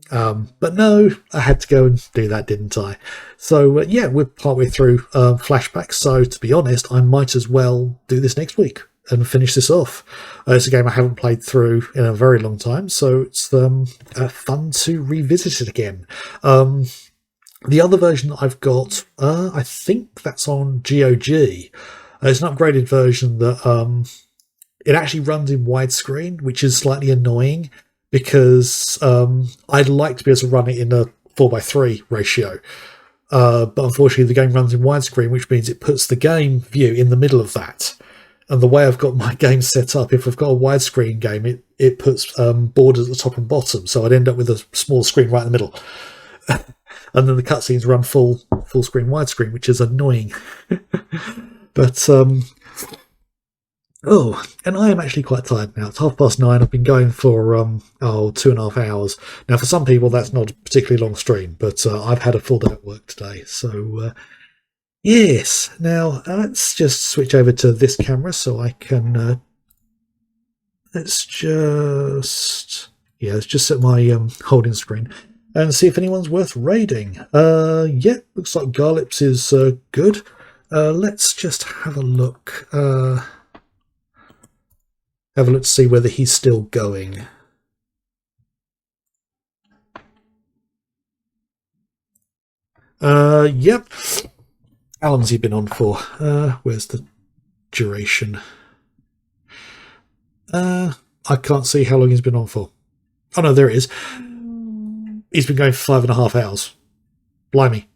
But no, I had to go and do that, didn't I? So yeah, we're partway through Flashback, so to be honest, I might as well do this next week and finish this off. It's a game I haven't played through in a very long time, so it's fun to revisit it again. The other version that I've got, I think that's on GOG. It's an upgraded version that it actually runs in widescreen, which is slightly annoying because I'd like to be able to run it in a 4:3 ratio. But unfortunately the game runs in widescreen, which means it puts the game view in the middle of that. And the way I've got my game set up, if I've got a widescreen game, it puts borders at the top and bottom, so I'd end up with a small screen right in the middle. And then the cutscenes run full screen widescreen, which is annoying. But Oh, and I am actually quite tired now. It's 9:30. I've been going for 2.5 hours. Now, for some people, that's not a particularly long stream, but I've had a full day at work today. So yes. Now let's just switch over to this camera so I can. Let's just set my holding screen and see if anyone's worth raiding. Yeah, looks like Garlips is good. Let's just have a look. Have a look to see whether he's still going. Yep. How long's he been on for? Where's the duration? I can't see how long he's been on for. Oh no, there it is. He's been going for 5.5 hours. Blimey.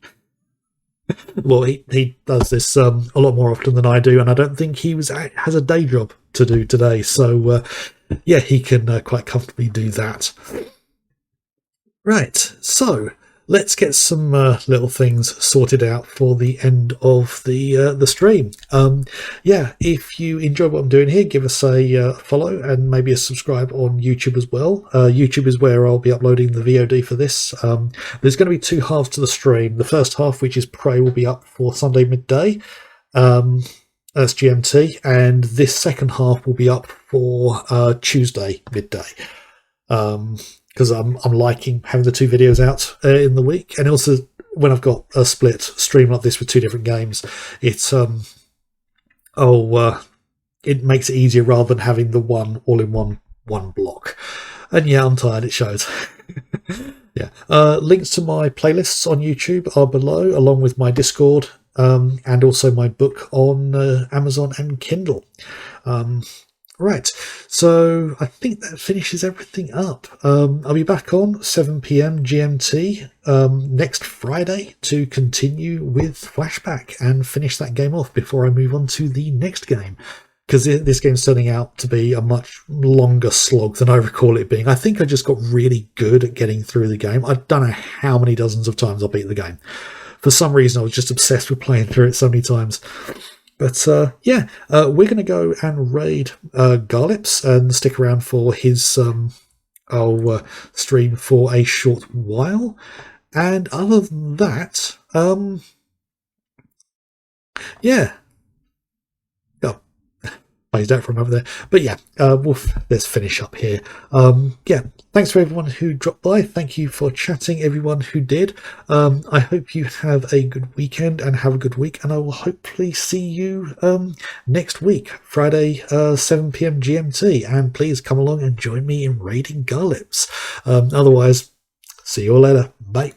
Well, he does this a lot more often than I do, and I don't think he has a day job to do today. So yeah, he can quite comfortably do that. Right, so let's get some little things sorted out for the end of the stream. Yeah, if you enjoy what I'm doing here, give us a follow and maybe a subscribe on YouTube as well. YouTube is where I'll be uploading the VOD for this. There's going to be 2 halves to the stream. The first half, which is Prey, will be up for Sunday midday. That's GMT, and this second half will be up for Tuesday midday. Because I'm liking having the 2 videos out in the week, and also when I've got a split stream like this with 2 different games, it's it makes it easier rather than having the one all in one block. And yeah, I'm tired. It shows. Yeah. Links to my playlists on YouTube are below, along with my Discord and also my book on Amazon and Kindle. Right, so I think that finishes everything up. I'll be back on 7 PM GMT next Friday to continue with Flashback and finish that game off before I move on to the next game. Because this game's turning out to be a much longer slog than I recall it being. I think I just got really good at getting through the game. I don't know how many dozens of times I beat the game. For some reason, I was just obsessed with playing through it so many times. But yeah, we're going to go and raid Garlips and stick around for his stream for a short while. And other than that, yeah. Oh, phased out from over there. But yeah, let's finish up here. Yeah, thanks for everyone who dropped by. Thank you for chatting, everyone who did. I hope you have a good weekend and have a good week, and I will hopefully see you next week, Friday, 7 PM GMT. And please come along and join me in raiding Garlips. Otherwise, see you all later. Bye.